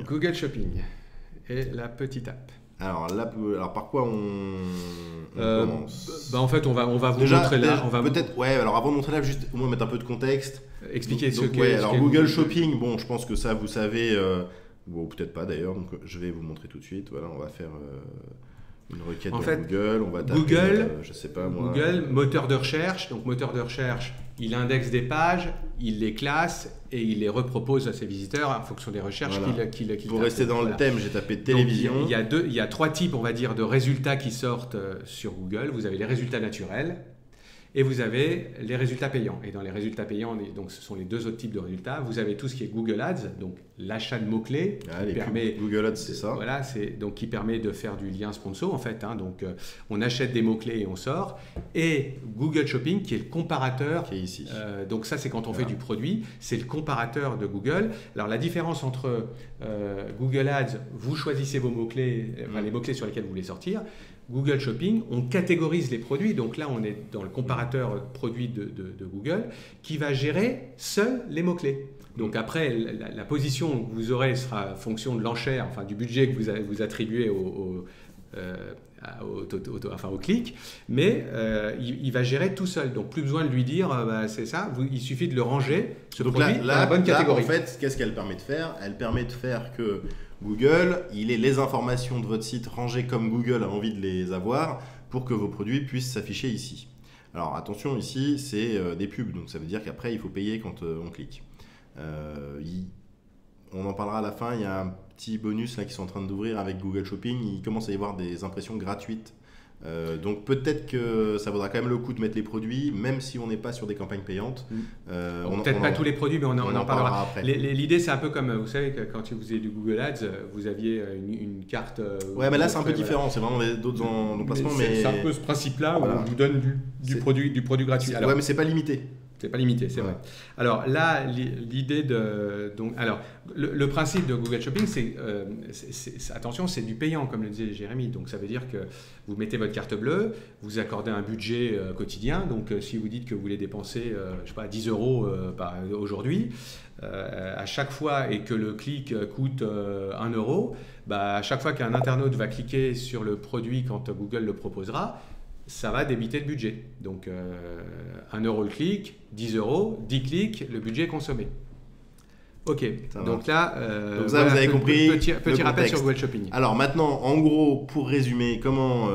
Google Shopping et la petite app. Alors, là, par quoi on commence? En fait, on va vous déjà, montrer là. Peut-être, ouais, alors avant de montrer là, juste au moins mettre un peu de contexte. Expliquer ce qu'est. Ouais, alors Google Shopping, bon, je pense que ça, vous savez, ou peut-être pas d'ailleurs, donc je vais vous montrer tout de suite. Voilà, on va faire une requête dans Google, on va taper, Google, je sais pas moi. Google, moteur de recherche. Donc, moteur de recherche, il indexe des pages, il les classe et il les repropose à ses visiteurs en fonction des recherches qu'il Pour rester dans le thème, j'ai tapé télévision. Donc, il y a trois types, on va dire, de résultats qui sortent sur Google. Vous avez les résultats naturels et vous avez les résultats payants. Et dans les résultats payants, donc ce sont les deux autres types de résultats. Vous avez tout ce qui est Google Ads, donc l'achat de mots-clés. Google Ads, c'est ça. Voilà, donc qui permet de faire du lien sponsor en fait. Donc on achète des mots-clés et on sort. Et Google Shopping qui est le comparateur. Qui est ici. Donc ça, c'est quand on fait du produit. C'est le comparateur de Google. Alors la différence entre Google Ads, vous choisissez vos mots-clés, les mots-clés sur lesquels vous voulez sortir. Google Shopping, on catégorise les produits. Donc là, on est dans le comparateur produit de Google qui va gérer seuls les mots-clés. Donc après, la position que vous aurez sera fonction de l'enchère, enfin du budget que vous attribuez au clic, mais il va gérer tout seul. Donc plus besoin de lui dire, c'est ça, il suffit de le ranger, ce produit, dans la bonne catégorie. En fait, qu'est-ce qu'elle permet de faire? Elle permet de faire que Google, il ait les informations de votre site rangées comme Google a envie de les avoir pour que vos produits puissent s'afficher ici. Alors attention, ici, c'est des pubs, donc ça veut dire qu'après, il faut payer quand on clique. On en parlera à la fin, il y a un petit bonus là qui sont en train d'ouvrir avec Google Shopping, il commence à y avoir des impressions gratuites. Donc peut-être que ça vaudra quand même le coup de mettre les produits, même si on n'est pas sur des campagnes payantes. Peut-être pas tous les produits, mais on en parlera après. L'idée, c'est un peu comme, vous savez, que quand vous faisiez du Google Ads, vous aviez une carte. Ouais, mais là c'est un peu différent, c'est vraiment d'autres emplacements. C'est un peu ce principe-là où on vous donne du produit gratuit. Ouais, mais c'est pas limité. C'est pas limité, c'est vrai. Alors là, l'idée de... Alors, le principe de Google Shopping, attention, c'est du payant, comme le disait Jérémy. Donc ça veut dire que vous mettez votre carte bleue, vous accordez un budget quotidien. Donc si vous dites que vous voulez dépenser, je sais pas, 10 € aujourd'hui, à chaque fois, et que le clic coûte 1 €, à chaque fois qu'un internaute va cliquer sur le produit quand Google le proposera, ça va débiter le budget. Donc 1 € le clic, 10 €, 10 clics, le budget est consommé. Ok, donc là, vous avez compris. Petit rappel sur Google Shopping. Alors maintenant, en gros, pour résumer comment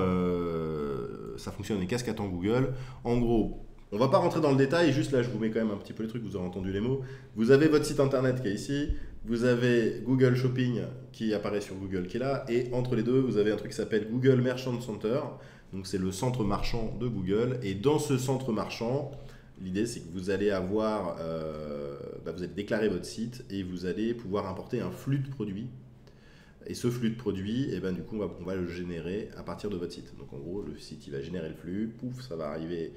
ça fonctionne et qu'est-ce qu'attend Google, en gros, on va pas rentrer dans le détail, juste là je vous mets quand même un petit peu les trucs, vous aurez entendu les mots. Vous avez votre site internet qui est ici, vous avez Google Shopping qui apparaît sur Google qui est là, et entre les deux, vous avez un truc qui s'appelle Google Merchant Center. Donc c'est le centre marchand de Google, et dans ce centre marchand, l'idée c'est que vous allez avoir, vous allez déclarer votre site et vous allez pouvoir importer un flux de produits. Et ce flux de produits, du coup, on va le générer à partir de votre site. Donc en gros, le site il va générer le flux, pouf, ça va arriver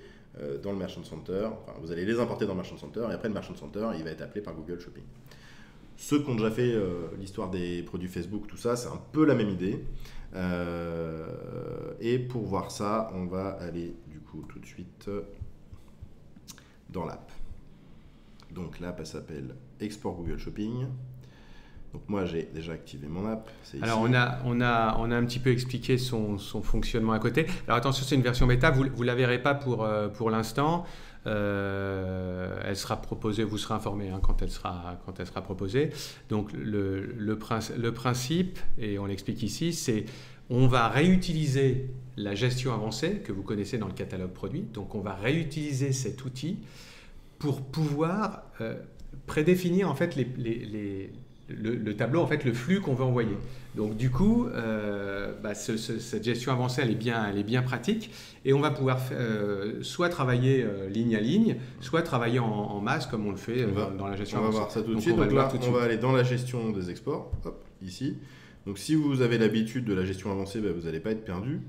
dans le Merchant Center. Enfin, vous allez les importer dans le Merchant Center, et après le Merchant Center, il va être appelé par Google Shopping. Ceux qui ont déjà fait l'histoire des produits Facebook, tout ça, c'est un peu la même idée. Et pour voir ça, on va aller du coup tout de suite dans l'app. Donc l'app, elle s'appelle Export Google Shopping. Donc moi, j'ai déjà activé mon app. Alors on a un petit peu expliqué son fonctionnement à côté. Alors attention, c'est une version bêta, vous ne la verrez pas pour l'instant. Elle sera proposée, vous serez informé quand elle sera proposée. Donc le principe, et on l'explique ici, c'est on va réutiliser la gestion avancée que vous connaissez dans le catalogue produit. Donc on va réutiliser cet outil pour pouvoir prédéfinir en fait le tableau, en fait le flux qu'on veut envoyer. Donc du coup, cette gestion avancée, elle est bien pratique, et on va pouvoir soit travailler ligne à ligne, soit travailler en masse comme on le fait dans la gestion avancée. On va voir ça tout de suite. Donc là, on va aller dans la gestion des exports, hop, ici. Donc si vous avez l'habitude de la gestion avancée, vous n'allez pas être perdu.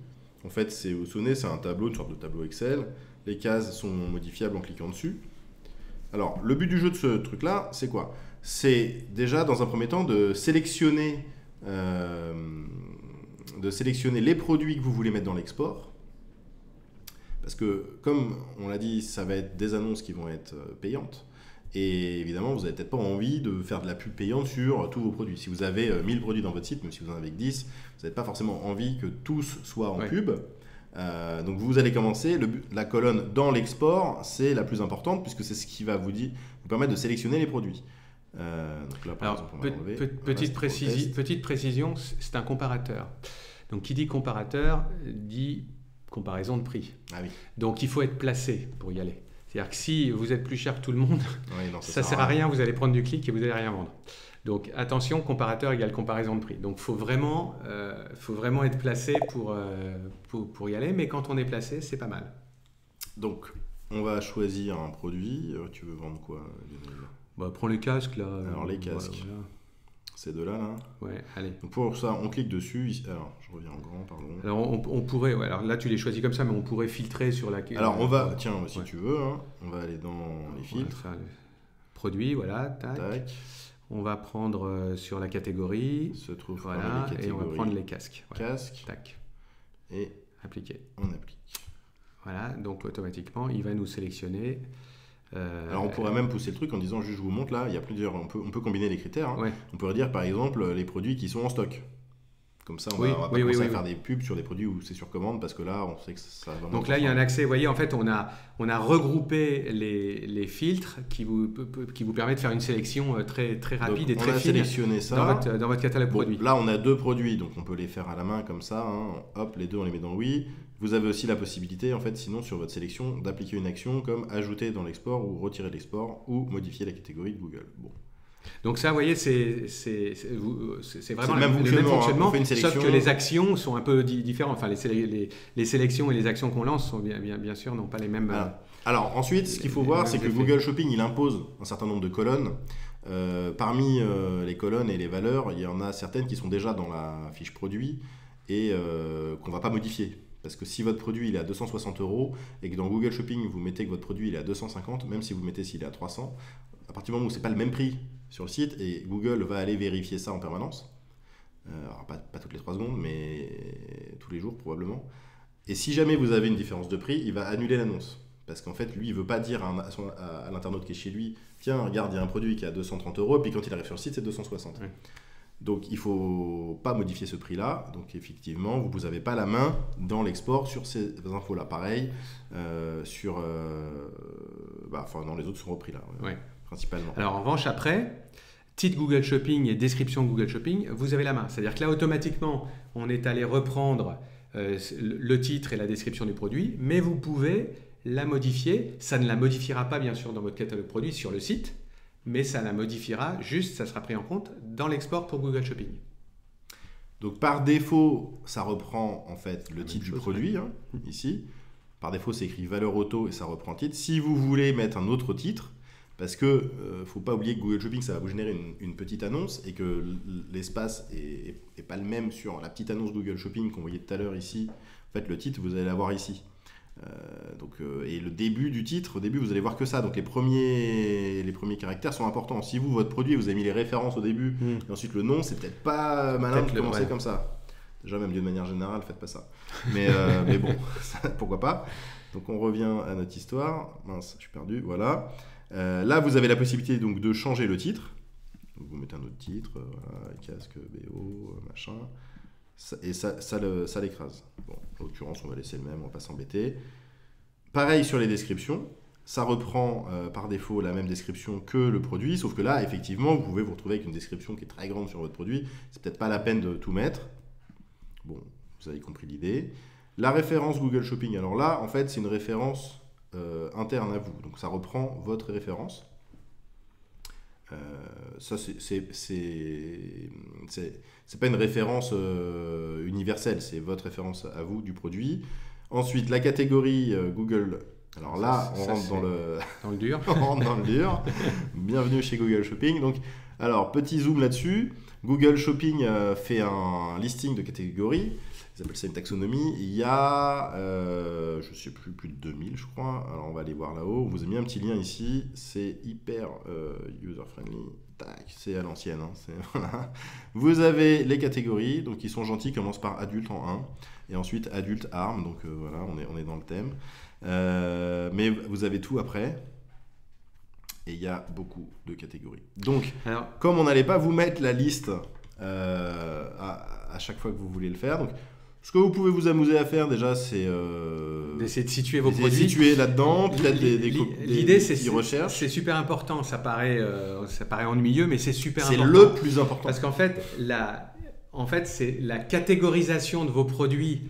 En fait, vous vous souvenez, c'est un tableau, une sorte de tableau Excel. Les cases sont modifiables en cliquant dessus. Alors, le but du jeu de ce truc-là, c'est quoi? C'est déjà, dans un premier temps, de sélectionner les produits que vous voulez mettre dans l'export. Parce que, comme on l'a dit, ça va être des annonces qui vont être payantes. Et évidemment, vous n'avez peut-être pas envie de faire de la pub payante sur tous vos produits. Si vous avez 1000 produits dans votre site, même si vous en avez que 10, vous n'avez pas forcément envie que tous soient en pub. Donc vous allez commencer, la colonne dans l'export, c'est la plus importante puisque c'est ce qui va vous permettre de sélectionner les produits. Donc là, par exemple, petite précision, c'est un comparateur. Donc qui dit comparateur dit comparaison de prix. Ah oui. Donc il faut être placé pour y aller. C'est-à-dire que si vous êtes plus cher que tout le monde, ça ne sert à rien, vous allez prendre du clic et vous n'allez rien vendre. Donc attention, comparateur égale comparaison de prix. Donc il faut vraiment être placé pour y aller, mais quand on est placé, c'est pas mal. Donc on va choisir un produit. Tu veux vendre quoi, Lionel ? Prends les casques là. Alors les casques, voilà. Ces deux-là, là. Ouais, allez. Donc pour ça, on clique dessus. Alors, je reviens en grand, pardon. Alors on pourrait, alors là tu les choisis comme ça, mais on pourrait filtrer sur la. Alors on va, tiens, si tu veux, hein, on va aller dans les filtres. Produits, voilà, tac. On va prendre sur la catégorie. Se trouve voilà, et on va prendre les casques. Voilà. Casque. Tac. Et appliquer. On applique. Voilà, donc automatiquement, il va nous sélectionner. Alors on pourrait même pousser le truc en disant juste je vous montre là, il y a plusieurs, on peut combiner les critères. Hein. On pourrait dire par exemple les produits qui sont en stock. Comme ça, on va pas commencer à faire des pubs sur des produits où c'est sur commande parce que là, on sait que ça va vraiment. Donc là, il y a un accès. Vous voyez, en fait, on a regroupé les filtres qui vous permettent de faire une sélection très rapide et très fine. On a sélectionné ça dans votre catalogue produit. Là, on a 2 produits, donc on peut les faire à la main comme ça. Hein. Hop, les deux, on les met dans oui. Vous avez aussi la possibilité, en fait, sinon sur votre sélection, d'appliquer une action comme ajouter dans l'export ou retirer l'export ou modifier la catégorie de Google. Bon. Donc ça, vous voyez, c'est vraiment le même fonctionnement, hein. Sauf que les actions sont un peu différentes. Enfin, les sélections et les actions qu'on lance sont bien sûr n'ont pas les mêmes. Alors ensuite, ce qu'il faut voir, c'est que Google Shopping, il impose un certain nombre de colonnes. Parmi les colonnes et les valeurs, il y en a certaines qui sont déjà dans la fiche produit et qu'on ne va pas modifier. Parce que si votre produit il est à 260 € et que dans Google Shopping vous mettez que votre produit il est à 250, même si vous mettez s'il est à 300, à partir du moment où c'est pas le même prix sur le site, et Google va aller vérifier ça en permanence, alors pas toutes les 3 secondes, mais tous les jours probablement. Et si jamais vous avez une différence de prix, il va annuler l'annonce. Parce qu'en fait, lui, il veut pas dire à l'internaute qui est chez lui, tiens, regarde, il y a un produit qui est à 230 €, et puis quand il arrive sur le site, c'est 260. Oui. Donc, il ne faut pas modifier ce prix-là. Donc, effectivement, vous n'avez pas la main dans l'export sur ces infos-là. Pareil, dans les autres sont repris là, principalement. Alors, en revanche, après, titre Google Shopping et description Google Shopping, vous avez la main. C'est-à-dire que là, automatiquement, on est allé reprendre le titre et la description du produit, mais vous pouvez la modifier. Ça ne la modifiera pas, bien sûr, dans votre catalogue produit sur le site, mais ça la modifiera, juste ça sera pris en compte dans l'export pour Google Shopping. Donc par défaut, ça reprend en fait le titre du produit, hein, ici. Par défaut, c'est écrit valeur auto et ça reprend le titre. Si vous voulez mettre un autre titre, parce que faut pas oublier que Google Shopping, ça va vous générer une petite annonce et que l'espace est pas le même sur la petite annonce Google Shopping qu'on voyait tout à l'heure ici. En fait, le titre, vous allez l'avoir ici. Et le début du titre, au début vous allez voir que ça, donc les premiers caractères sont importants. Si votre produit, vous avez mis les références au début et ensuite le nom, c'est peut-être pas malin de commencer comme ça. Déjà, même de manière générale, faites pas ça. Mais bon, pourquoi pas. Donc on revient à notre histoire. Mince, je suis perdu, voilà. Là vous avez la possibilité donc de changer le titre. Donc, vous mettez un autre titre, voilà, casque, BO, machin. Et ça l'écrase. Bon, en l'occurrence, on va laisser le même, on va pas s'embêter. Pareil sur les descriptions, ça reprend par défaut la même description que le produit, sauf que là, effectivement, vous pouvez vous retrouver avec une description qui est très grande sur votre produit. C'est peut-être pas la peine de tout mettre. Bon, vous avez compris l'idée. La référence Google Shopping, alors là, en fait, c'est une référence interne à vous. Donc, ça reprend votre référence. Ça, c'est pas une référence universelle, c'est votre référence à vous du produit. Ensuite, la catégorie Google. Alors là, on rentre dans le dur. On rentre dans le dur. Bienvenue chez Google Shopping. Donc, alors, petit zoom là-dessus. Google Shopping fait un listing de catégories. Ils appellent ça une taxonomie. Il y a, je ne sais plus de 2000, je crois. Alors, on va aller voir là-haut. On vous a mis un petit lien ici. C'est hyper user-friendly. Tac, c'est à l'ancienne. Hein. Voilà. Vous avez les catégories. Donc, ils sont gentils. Ils commencent par adulte en 1. Et ensuite, adulte arme. Donc, voilà, on est dans le thème. Mais vous avez tout après. Et il y a beaucoup de catégories. Donc, Alors, comme on n'allait pas vous mettre la liste à chaque fois que vous voulez le faire, donc ce que vous pouvez vous amuser à faire déjà, c'est d'essayer de situer vos d'essayer de produits. situer là-dedans, peut-être L'idée, c'est petites recherches. c'est super important. Ça paraît ennuyeux, mais c'est super C'est important. le plus important. Parce qu'en fait, c'est la catégorisation de vos produits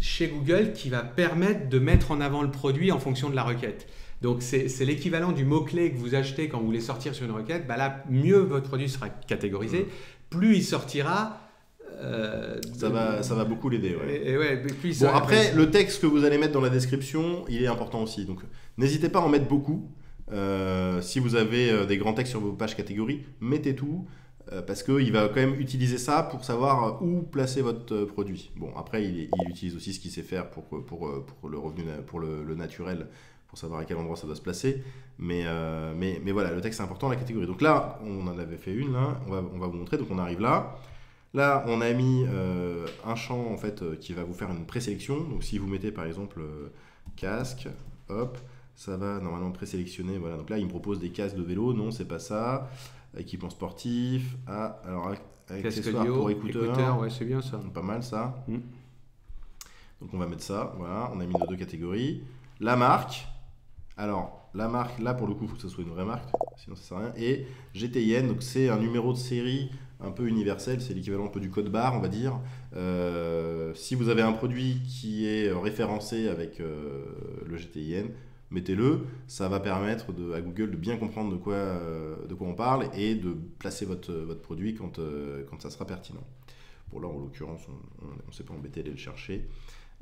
chez Google qui va permettre de mettre en avant le produit en fonction de la requête. Donc, c'est l'équivalent du mot-clé que vous achetez quand vous voulez sortir sur une requête. Bah là, mieux votre produit sera catégorisé, plus il sortira. Ça va beaucoup l'aider. Ouais. Et puis Bon, après, le texte que vous allez mettre dans la description, il est important aussi. Donc, n'hésitez pas à en mettre beaucoup. Si vous avez des grands textes sur vos pages catégories, mettez tout. Parce qu'il va quand même utiliser ça pour savoir où placer votre produit. Bon, après, il utilise aussi ce qu'il sait faire pour le revenu, pour le naturel, pour savoir à quel endroit ça doit se placer. Mais voilà, le texte est important, la catégorie. Donc là, on en avait fait une, là. On va vous montrer. Donc on arrive là. Là, on a mis un champ en fait, qui va vous faire une présélection. Donc si vous mettez par exemple casque, hop, ça va normalement présélectionner. Voilà. Donc là, il me propose des casques de vélo. Non, c'est pas ça. Équipement sportif. Ah, alors accessoires pour écouteurs. Ouais, c'est bien ça. Pas mal ça. Donc on va mettre ça. Voilà, on a mis nos deux catégories. La marque. Alors, la marque, là pour le coup, il faut que ce soit une vraie marque. Sinon, ça sert à rien. Et GTIN, donc c'est un numéro de série un peu universel. C'est l'équivalent un peu du code barre, on va dire. Si vous avez un produit qui est référencé avec le GTIN, mettez-le, ça va permettre à Google de bien comprendre de quoi on parle et de placer votre produit quand ça sera pertinent. Bon là en l'occurrence on ne s'est pas embêté d'aller le chercher.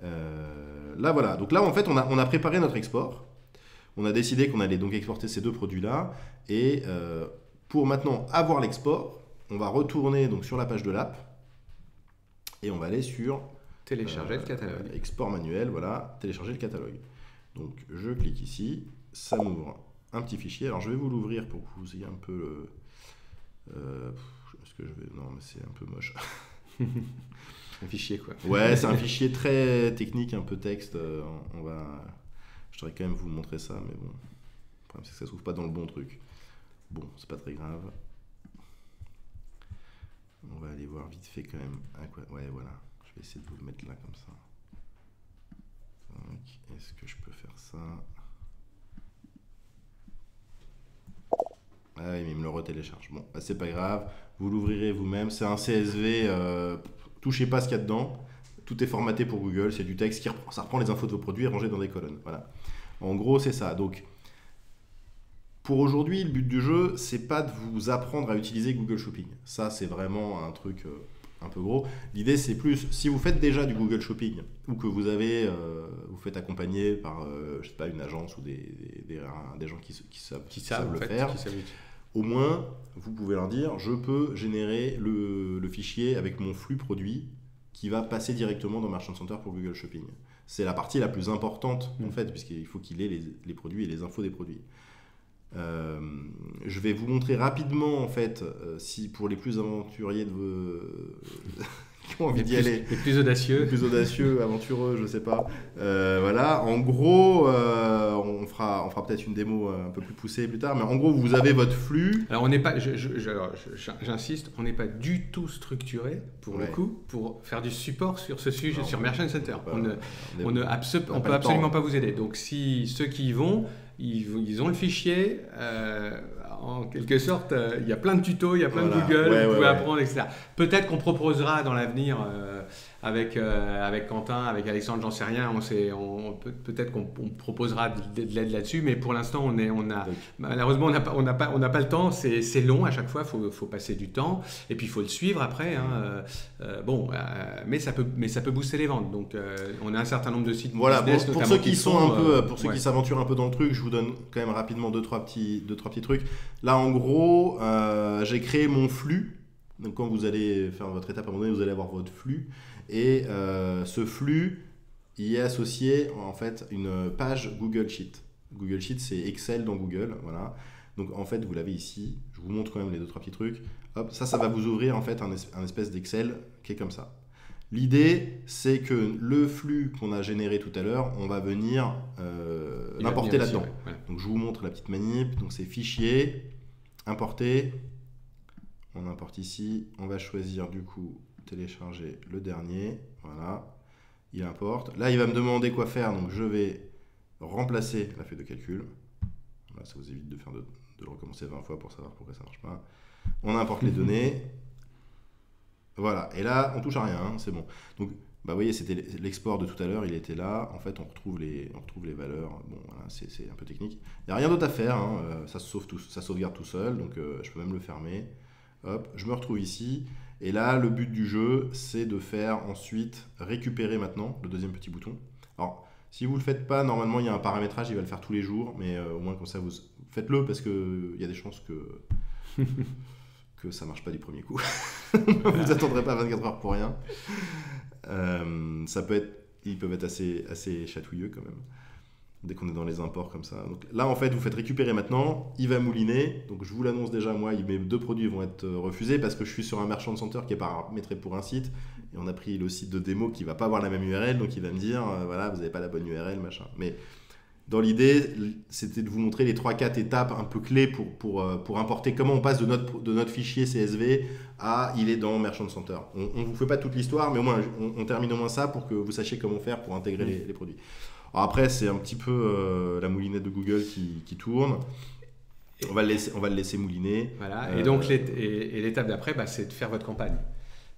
Là voilà, donc là en fait on a préparé notre export. On a décidé qu'on allait donc exporter ces deux produits là et pour maintenant avoir l'export, on va retourner donc sur la page de l'app et on va aller sur télécharger le catalogue. Export manuel, voilà, télécharger le catalogue. Donc je clique ici, ça m'ouvre un petit fichier. Alors je vais vous l'ouvrir pour que vous ayez un peu est-ce que je vais... Non mais c'est un peu moche. Un fichier quoi. Ouais, c'est un fichier très technique, un peu texte. Je voudrais quand même vous montrer ça, mais bon. Le problème c'est que ça s'ouvre pas dans le bon truc. Bon, c'est pas très grave. On va aller voir vite fait quand même. Ouais, voilà. Je vais essayer de vous le mettre là comme ça. Est-ce que je peux faire ça? Ah oui, mais il me le retélécharge. Bon, bah, c'est pas grave. Vous l'ouvrirez vous-même. C'est un CSV. Touchez pas ce qu'il y a dedans. Tout est formaté pour Google. C'est du texte ça reprend les infos de vos produits et rangé dans des colonnes. Voilà. En gros, c'est ça. Donc, pour aujourd'hui, le but du jeu, c'est pas de vous apprendre à utiliser Google Shopping. Ça, c'est vraiment un truc un peu gros. L'idée, c'est plus, si vous faites déjà du Google Shopping ou que vous faites accompagner par, je sais pas, une agence ou des gens qui savent le faire, au moins, vous pouvez leur dire, je peux générer le fichier avec mon flux produit qui va passer directement dans Merchant Center pour Google Shopping. C'est la partie la plus importante, en fait, puisqu'il faut qu'il ait les produits et les infos des produits. Je vais vous montrer rapidement en fait si pour les plus aventuriers de vos qui ont envie d'y aller, les plus audacieux, aventureux, je sais pas. Voilà, en gros, on fera peut-être une démo un peu plus poussée plus tard, mais en gros, vous avez votre flux. Alors on n'est pas, j'insiste, on n'est pas du tout structuré pour le coup pour faire du support sur ce sujet, sur Merchant Center. On peut absolument pas vous aider. Donc si ceux qui y vont, ils ont le fichier, en quelque sorte, il y a plein de tutos, il y a plein de Google, vous pouvez apprendre, etc. Peut-être qu'on proposera dans l'avenir avec Quentin, avec Alexandre, j'en sais rien, peut-être qu'on proposera de l'aide là-dessus, mais pour l'instant, malheureusement, on n'a pas le temps, c'est long à chaque fois, il faut passer du temps, et puis il faut le suivre après. Mais ça peut booster les ventes. Donc, on a un certain nombre de sites business, pour ceux qui qui s'aventurent un peu dans le truc, je vous donne quand même rapidement deux, trois petits trucs. Là, en gros, j'ai créé mon flux. Donc, quand vous allez faire votre étape à un moment donné, vous allez avoir votre flux. Et ce flux, il est associé en fait une page Google Sheet. Google Sheet, c'est Excel dans Google. Voilà. Donc, en fait, vous l'avez ici. Je vous montre quand même les deux, trois petits trucs. Hop, ça va vous ouvrir en fait un espèce d'Excel qui est comme ça. L'idée, c'est que le flux qu'on a généré tout à l'heure, on va venir l'importer là-dedans. Ouais. Donc je vous montre la petite manip. Donc c'est fichier, importer. On importe ici. On va choisir du coup télécharger le dernier. Voilà. Il importe. Là, il va me demander quoi faire. Donc je vais remplacer la feuille de calcul. Là, ça vous évite de le recommencer 20 fois pour savoir pourquoi ça ne marche pas. On importe les données. Voilà, et là, on touche à rien, hein, c'est bon. Donc, vous voyez, c'était l'export de tout à l'heure, il était là. En fait, on retrouve les valeurs. Bon, voilà, c'est un peu technique. Il n'y a rien d'autre à faire, hein, ça sauvegarde tout seul, donc je peux même le fermer. Hop, je me retrouve ici. Et là, le but du jeu, c'est de faire ensuite récupérer maintenant le deuxième petit bouton. Alors, si vous ne le faites pas, normalement, il y a un paramétrage, il va le faire tous les jours, mais au moins comme ça, vous faites-le parce qu'il y a des chances que ça marche pas du premier coup. Vous attendrez pas 24 heures pour rien. Ils peuvent être assez chatouilleux quand même, dès qu'on est dans les imports comme ça. Donc là, en fait, vous faites récupérer maintenant, il va mouliner. Donc je vous l'annonce déjà, moi, mes 2 produits vont être refusés parce que je suis sur un merchant center qui est paramétré pour un site. Et on a pris le site de démo qui va pas avoir la même URL, donc il va me dire, voilà, vous n'avez pas la bonne URL, machin. Mais dans l'idée, c'était de vous montrer les 3-4 étapes un peu clés pour importer comment on passe de notre fichier CSV à il est dans Merchant Center. On ne vous fait pas toute l'histoire, mais au moins on termine au moins ça pour que vous sachiez comment faire pour intégrer les produits. Alors après, c'est un petit peu la moulinette de Google qui tourne. On va le laisser mouliner. Voilà. Et donc l'étape d'après, c'est de faire votre campagne.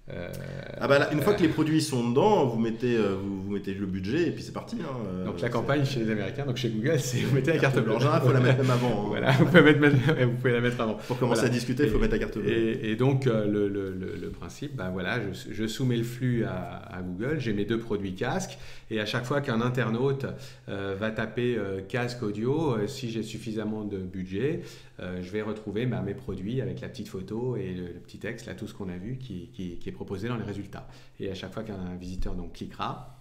Une fois que les produits sont dedans, vous mettez le budget et puis c'est parti. Hein. Donc la campagne chez les Américains, donc chez Google, c'est vous mettez la carte bleue. En général, il faut la mettre même avant. Hein. Voilà, vous pouvez la mettre avant. Pour commencer à discuter, il faut mettre la carte bleue. Et donc le principe, voilà, je soumets le flux à Google, j'ai mes 2 produits casques, et à chaque fois qu'un internaute va taper casque audio, si j'ai suffisamment de budget, je vais retrouver mes produits avec la petite photo et le petit texte, là tout ce qu'on a vu qui est proposé dans les résultats. Et à chaque fois qu'un visiteur donc cliquera,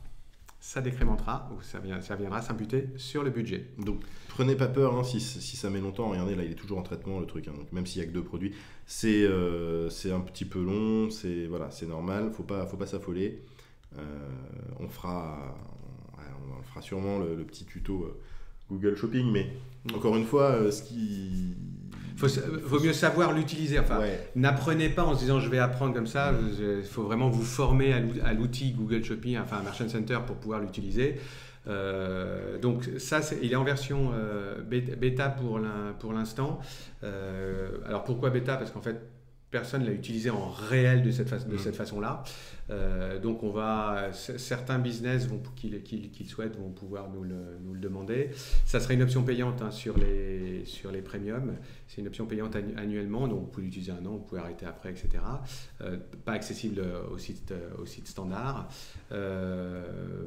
ça décrémentera ou ça viendra s'imputer sur le budget. Donc prenez pas peur si ça met longtemps. Regardez, là il est toujours en traitement le truc. Hein. Donc même s'il n'y a que 2 produits, c'est un petit peu long. C'est normal. Faut pas s'affoler. On fera sûrement le petit tuto Google Shopping, mais encore une fois, vaut mieux savoir l'utiliser. Enfin, n'apprenez pas en se disant je vais apprendre comme ça. Il faut vraiment vous former à l'outil Google Shopping, enfin Merchant Center pour pouvoir l'utiliser. Donc ça, il est en version bêta pour l'instant. Alors pourquoi bêta? Parce qu'en fait, personne ne l'a utilisé en réel de cette façon-là. Donc certains business qui le souhaitent vont pouvoir nous le demander. Ça serait une option payante sur les premiums. C'est une option payante annuellement, donc vous pouvez l'utiliser 1 an, vous pouvez arrêter après, etc. Pas accessible au site standard.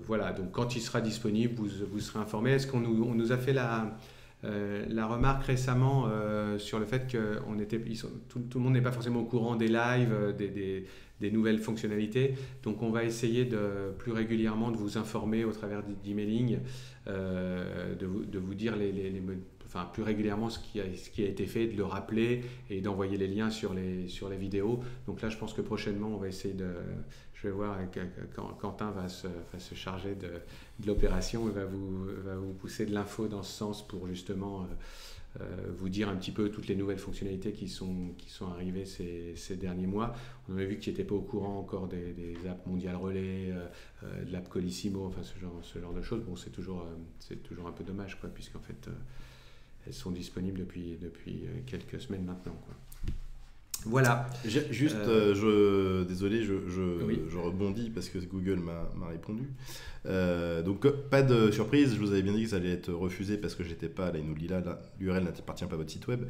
Voilà, donc quand il sera disponible, vous serez informé. Est-ce qu'on nous a fait la remarque récemment sur le fait que tout le monde n'est pas forcément au courant des lives, des nouvelles fonctionnalités. Donc on va essayer plus régulièrement de vous informer au travers d'emailing, de vous dire plus régulièrement ce qui a été fait, de le rappeler et d'envoyer les liens sur les vidéos. Donc là, je pense que prochainement, on va essayer je vais voir quand Quentin va se charger de l'opération et va vous pousser de l'info dans ce sens pour justement vous dire un petit peu toutes les nouvelles fonctionnalités qui sont arrivées ces derniers mois. On a vu qu'ils n'étaient pas au courant encore des apps Mondial Relais, de l'app Colissimo, enfin ce genre de choses. Bon, c'est toujours un peu dommage, quoi, puisqu'en fait elles sont disponibles depuis quelques semaines maintenant, quoi. Voilà. Juste, désolé, je rebondis parce que Google m'a répondu. Donc, pas de surprise, je vous avais bien dit que ça allait être refusé parce que j'étais pas, là, il nous dit là, l'URL n'appartient pas à votre site web.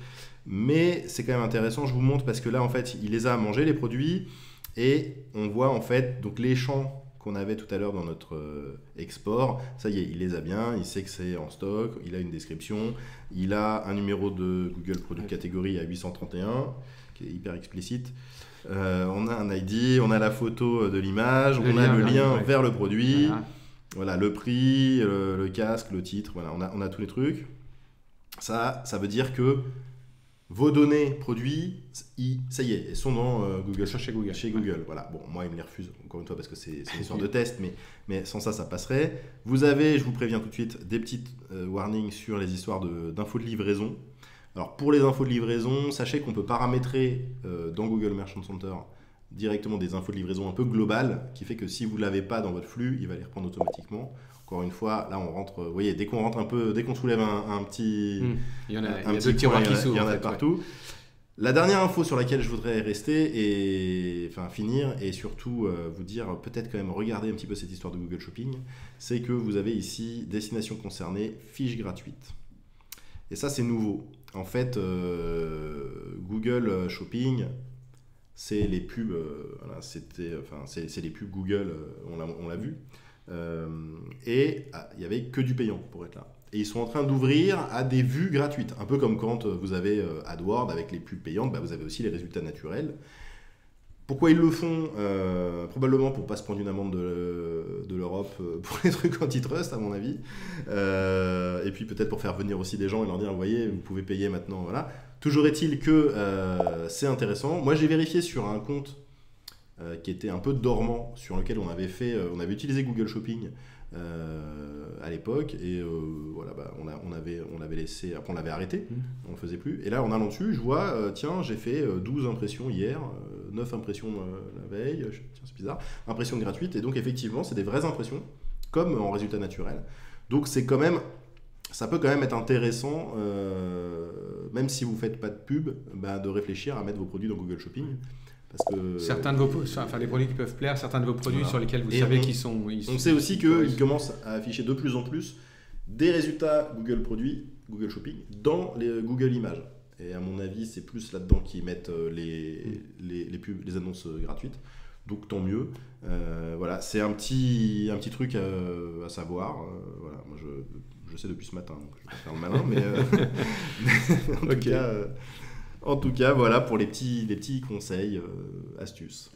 Mais c'est quand même intéressant, je vous montre parce que là, en fait, il les a à manger, les produits, et on voit en fait donc les champs qu'on avait tout à l'heure dans notre export, ça y est, il les a bien, il sait que c'est en stock, il a une description, il a un numéro de Google Product Category à 831, qui est hyper explicite. On a un ID, on a la photo de l'image, on a le lien vers le produit, voilà, le prix, le casque, le titre, voilà, on a tous les trucs. Ça veut dire que vos données produits, ça y est, elles sont dans Google. Chez Google. Chez Google, voilà. Bon, moi, ils me les refusent, encore une fois, parce que c'est une histoire de test, mais sans ça, ça passerait. Vous avez, je vous préviens tout de suite, des petites warnings sur les histoires d'infos de livraison. Alors, pour les infos de livraison, sachez qu'on peut paramétrer dans Google Merchant Center directement des infos de livraison un peu globales, qui fait que si vous ne l'avez pas dans votre flux, il va les reprendre automatiquement. Encore une fois, là on rentre, vous voyez, dès qu'on soulève un petit... Il y a un deux tiroirs qui s'ouvrent. Il y en a partout. La dernière info sur laquelle je voudrais rester et finir et surtout vous dire, peut-être quand même regarder un petit peu cette histoire de Google Shopping, c'est que vous avez ici, destination concernée, fiche gratuite. Et ça c'est nouveau. En fait, Google Shopping, c'est les pubs, voilà, c'est les pubs Google, on l'a vu. Et il n'y avait que du payant pour être là. Et ils sont en train d'ouvrir à des vues gratuites. Un peu comme quand vous avez AdWords avec les pubs payantes, vous avez aussi les résultats naturels. Pourquoi ils le font probablement pour ne pas se prendre une amende de l'Europe pour les trucs antitrust, à mon avis. Et puis peut-être pour faire venir aussi des gens et leur dire, vous voyez, vous pouvez payer maintenant. Voilà. Toujours est-il que c'est intéressant. Moi, j'ai vérifié sur un compte qui était un peu dormant, sur lequel on avait utilisé Google Shopping à l'époque, et voilà, on avait laissé, après on l'avait arrêté, on ne le faisait plus, et là en allant dessus, je vois, tiens, j'ai fait 12 impressions hier, 9 impressions la veille, tiens, c'est bizarre, impressions gratuites, et donc effectivement, c'est des vraies impressions, comme en résultat naturel, donc ça peut quand même être intéressant, même si vous ne faites pas de pub, de réfléchir à mettre vos produits dans Google Shopping. Parce que certains de les produits qui peuvent plaire, certains de vos produits sur lesquels vous savez qu'ils sont... On sait aussi qu'ils commencent à afficher de plus en plus des résultats Google Produits, Google Shopping, dans les Google Images. Et à mon avis, c'est plus là-dedans qu'ils mettent les pubs, les annonces gratuites. Donc tant mieux. Voilà, c'est un petit truc à savoir. Voilà, moi je sais depuis ce matin, donc je vais pas faire le malin, mais en tout cas, voilà pour les petits conseils, astuces.